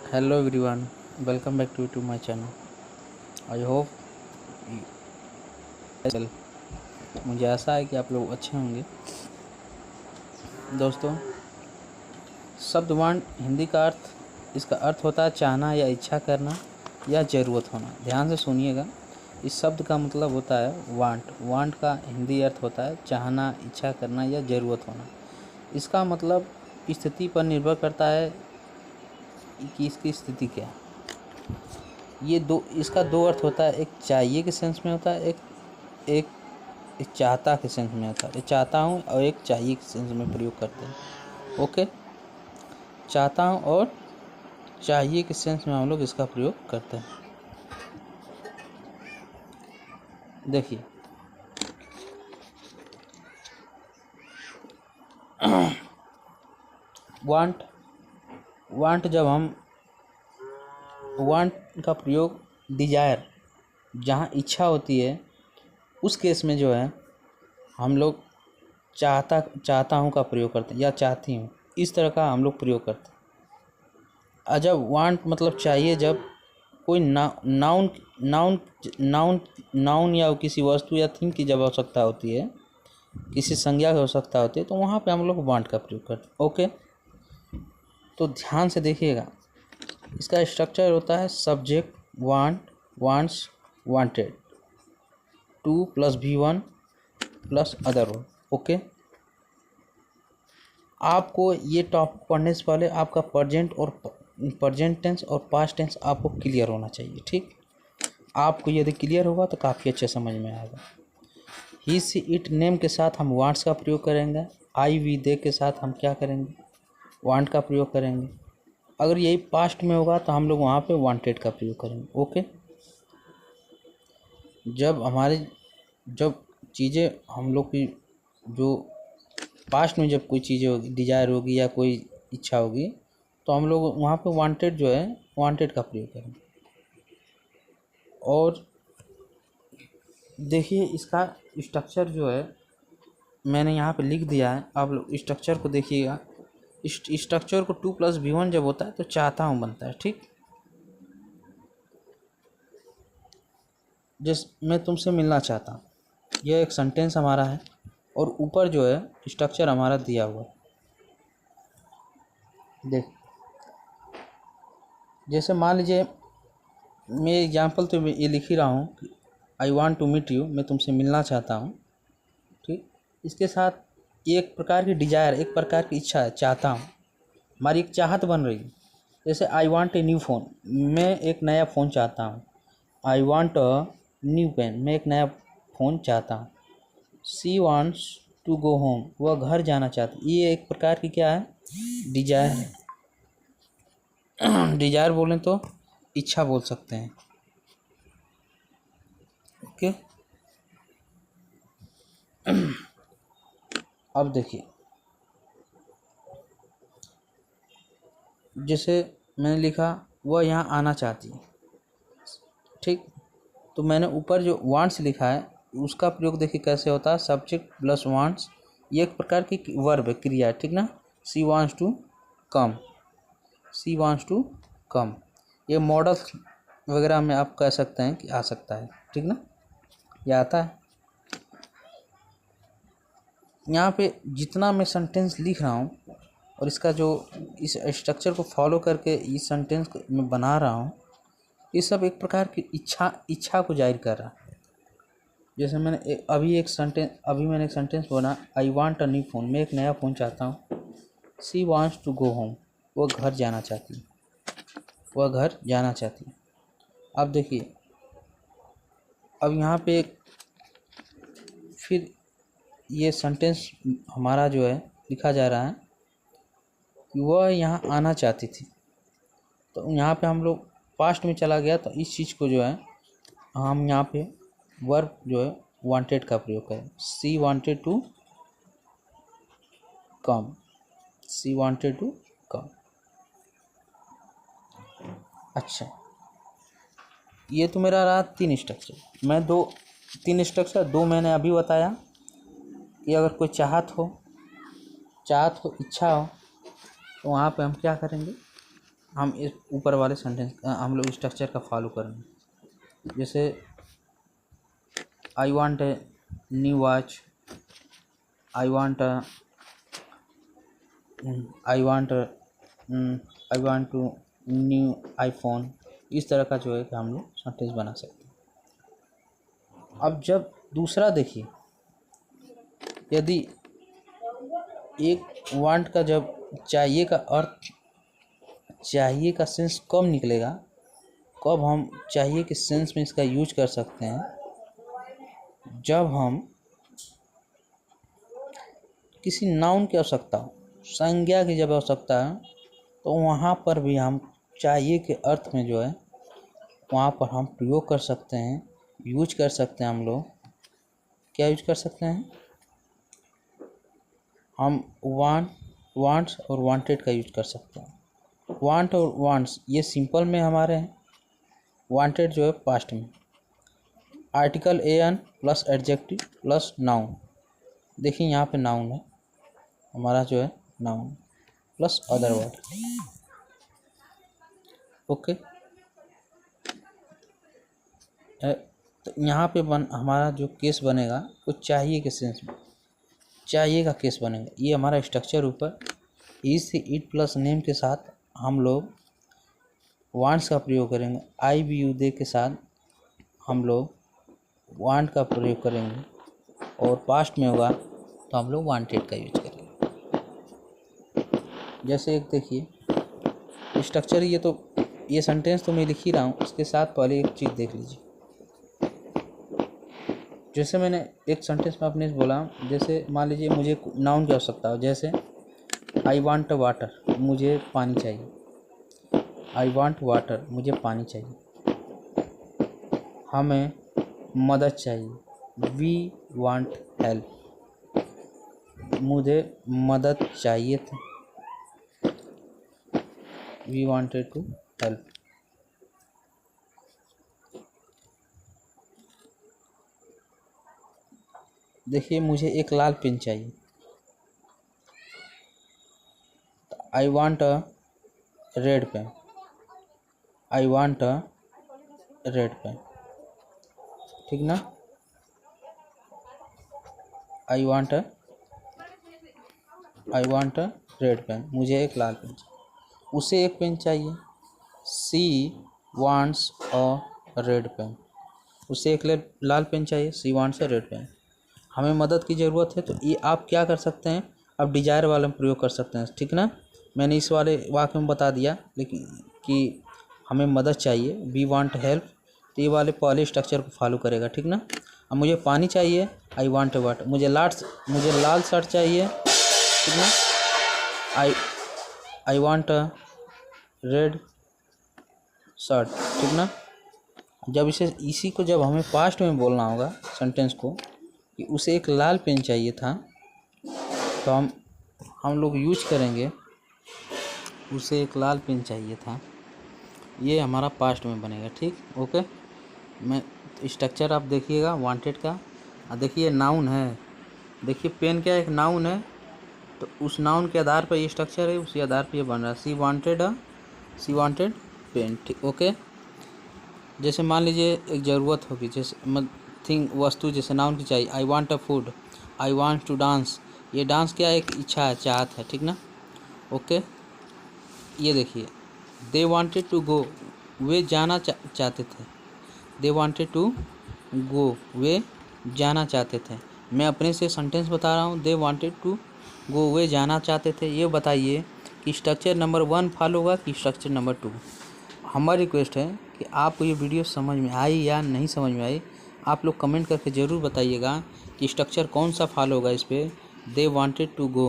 Hello everyone, welcome back to my channel. I hope मुझे आशा है कि आप लोग अच्छे होंगे। दोस्तों, शब्द वांट हिंदी का अर्थ, इसका अर्थ होता है चाहना या इच्छा करना या ज़रूरत होना। ध्यान से सुनिएगा, इस शब्द का मतलब होता है वांट। वांट का हिंदी अर्थ होता है चाहना, इच्छा करना या ज़रूरत होना। इसका मतलब स्थिति पर निर्भर करता है कि इसकी स्थिति क्या है। इसका दो अर्थ होता है, एक चाहिए के सेंस में होता है, एक एक चाहता के सेंस में होता है। एक चाहता हूँ और एक चाहिए के सेंस में प्रयोग करते हैं। ओके, चाहता हूँ और चाहिए के सेंस में हम लोग इसका प्रयोग करते हैं। देखिए, वांट जब हम वांट का प्रयोग डिजायर, जहाँ इच्छा होती है, उस केस में जो है हम लोग चाहता हूँ का प्रयोग करते हैं या चाहती हूँ, इस तरह का हम लोग प्रयोग करते हैं। और जब वांट मतलब चाहिए, जब कोई नाउन या किसी वस्तु या थिंग की जब आवश्यकता होती है, किसी संज्ञा की आवश्यकता होती है, तो वहाँ पे हम लोग वांट का प्रयोग करते हैं। ओके, तो ध्यान से देखिएगा, इसका स्ट्रक्चर होता है subject want, wants, wanted, two plus V1 plus other word. Okay, आपको ये टॉपिक पढ़ने से पहले आपका प्रेजेंट टेंस और पास्ट टेंस आपको क्लियर होना चाहिए। ठीक, आपको यदि क्लियर होगा तो काफ़ी अच्छे समझ में आएगा। ही सी इट नेम के साथ हम वांट्स का प्रयोग करेंगे। आई वी दे के साथ हम क्या करेंगे, वांट का प्रयोग करेंगे। अगर यही पास्ट में होगा तो हम लोग वहाँ पे वांटेड का प्रयोग करेंगे। ओके, जब चीज़ें हम लोग की जो पास्ट में जब कोई चीज़ें होगी, डिजायर होगी या कोई इच्छा होगी, तो हम लोग वहाँ पे वांटेड जो है वांटेड का प्रयोग करेंगे। और देखिए, इसका स्ट्रक्चर जो है मैंने यहाँ पे लिख दिया है, आप लोग स्ट्रक्चर को देखिएगा। इस स्ट्रक्चर को 2 + V1 जब होता है तो चाहता हूँ बनता है। ठीक, मैं तुमसे मिलना चाहता हूँ, यह एक सेंटेंस हमारा है और ऊपर जो है स्ट्रक्चर हमारा दिया हुआ है। देख, जैसे मान लीजिए, मैं एग्जाम्पल तो ये लिख ही रहा हूँ, I want to meet you, मैं तुमसे मिलना चाहता हूँ। ठीक, इसके साथ एक प्रकार की डिजायर, एक प्रकार की इच्छा है, चाहता हूँ, हमारी एक चाहत बन रही है। जैसे I want a new phone, मैं एक नया फ़ोन चाहता हूँ। I want a new pen, मैं एक नया फ़ोन चाहता हूँ। She wants to go home, वह घर जाना चाहती। ये एक प्रकार की क्या है, डिजायर है। डिजायर बोलें तो इच्छा बोल सकते हैं। ओके, अब देखिए, जैसे मैंने लिखा वह यहाँ आना चाहती है। ठीक, तो मैंने ऊपर जो वांट्स लिखा है उसका प्रयोग देखिए कैसे होता है, सब्जेक्ट प्लस वांट्स, ये एक प्रकार की वर्ब है, क्रिया है। ठीक ना, she wants to come, she wants to come, ये मॉडल वगैरह में आप कह सकते हैं कि आ सकता है। ठीक ना, ये आता है। यहाँ पे जितना मैं सेंटेंस लिख रहा हूँ और इसका जो इस स्ट्रक्चर को फॉलो करके इस सेंटेंस को मैं बना रहा हूँ, ये सब एक प्रकार की इच्छा को जाहिर कर रहा है। जैसे मैंने एक सेंटेंस बोला, I want a new phone, मैं एक नया फ़ोन चाहता हूँ। She wants to go home, वो घर जाना चाहती है, वह घर जाना चाहती है। अब देखिए, अब यहाँ पे फिर ये सेंटेंस हमारा जो है लिखा जा रहा है कि वह यहाँ आना चाहती थी। तो यहाँ पे हम लोग पास्ट में चला गया, तो इस चीज़ को जो है हम यहाँ पे वर्ब जो है वांटेड का प्रयोग करें। She wanted to come, she wanted to come. अच्छा, ये तो मेरा रहा 3 स्ट्रक्चर। मैं 3 स्ट्रक्चर, 2 मैंने अभी बताया कि अगर कोई चाहत हो, इच्छा हो, तो वहाँ पे हम क्या करेंगे, हम इस ऊपर वाले सेंटेंस हम लोग स्ट्रक्चर का फॉलो करेंगे। जैसे I want a new watch, I want to new iPhone. इस तरह का जो है कि हम लोग सेंटेंस बना सकते हैं। अब जब दूसरा देखिए, यदि एक वांट का जब चाहिए का अर्थ, चाहिए का सेंस कब निकलेगा, कब हम चाहिए के सेंस में इसका यूज कर सकते हैं, जब हम किसी नाउन की आवश्यकता हो, संज्ञा की जब आवश्यकता है, तो वहाँ पर भी हम चाहिए के अर्थ में जो है वहाँ पर हम प्रयोग कर सकते हैं, यूज कर सकते हैं। हम लोग क्या यूज कर सकते हैं, हम वांट्स और वांटेड का यूज कर सकते हैं। वांट और वांट्स ये सिंपल में हमारे हैं, वांटेड जो है पास्ट में। Article an plus adjective plus noun, देखिए यहाँ पे नाउन है हमारा जो है, noun plus other word. Okay, तो यहाँ पे हमारा जो केस बनेगा वो चाहिए के सेंस में, चाहिए का केस बनेगा। ये हमारा स्ट्रक्चर ऊपर इज से इट प्लस नेम के साथ हम लोग वांट्स का प्रयोग करेंगे। आई बी यू दे के साथ हम लोग वांट का प्रयोग करेंगे, और पास्ट में होगा तो हम लोग वांटेड का यूज करेंगे। जैसे एक देखिए स्ट्रक्चर, ये सेंटेंस तो मैं लिख ही रहा हूँ, उसके साथ पहले एक चीज़ देख लीजिए। जैसे मैंने एक सेंटेंस में अपने बोला, जैसे मान लीजिए मुझे नाउन की आवश्यकता हो, जैसे आई वांट वाटर, मुझे पानी चाहिए। आई वांट वाटर, मुझे पानी चाहिए। हमें मदद चाहिए, वी वांट हेल्प, मुझे मदद चाहिए थी, वी वांटेड टू हेल्प। देखिए मुझे एक लाल पेन चाहिए, I want a red pen, I want a red pen, ठीक ना। I want a red pen, मुझे एक लाल पेन चाहिए, उसे एक पेन चाहिए। She wants a red pen, उसे एक लाल पेन चाहिए, she wants a red pen. हमें मदद की ज़रूरत है, तो ये आप क्या कर सकते हैं, आप डिजायर वाले में प्रयोग कर सकते हैं, ठीक ना। मैंने इस वाले वाक्य में बता दिया लेकिन कि हमें मदद चाहिए, वी वांट हेल्प, तो ये वाले पहले स्ट्रक्चर को फॉलो करेगा, ठीक ना। अब मुझे पानी चाहिए, आई वांट अ वाटर, मुझे लाल शर्ट चाहिए, ठीक ना। I want a red shirt, ठीक ना। जब इसी को जब हमें पास्ट में बोलना होगा सेंटेंस को कि उसे एक लाल पेन चाहिए था, तो हम लोग यूज करेंगे उसे एक लाल पेन चाहिए था, ये हमारा पास्ट में बनेगा, ठीक। ओके, मैं स्ट्रक्चर आप देखिएगा वांटेड का। देखिए नाउन है, देखिए पेन क्या एक नाउन है, तो उस नाउन के आधार पर ये स्ट्रक्चर है, उसी आधार पर ये बन रहा है। सी वांटेड पेन, ठीक। ओके, जैसे मान लीजिए एक ज़रूरत होगी, जैसे वस्तु जैसे नाउन की चाहिए, I want a food, I want to dance, ये डांस क्या एक इच्छा है, चाहत है, ठीक ना। ओके, ये देखिए दे वांटेड टू गो, वे जाना चाहते थे, दे वांटेड टू गो, वे जाना चाहते थे। मैं अपने से सेंटेंस बता रहा हूँ, दे वांटेड टू गो, वे जाना चाहते थे। ये बताइए कि स्ट्रक्चर नंबर 1 फॉलो होगा कि स्ट्रक्चर नंबर 2। हमारी रिक्वेस्ट है कि आपको ये वीडियो समझ में आई या नहीं समझ में आई, आप लोग कमेंट करके ज़रूर बताइएगा कि स्ट्रक्चर कौन सा फॉलो होगा इस पर, दे वांटेड टू गो।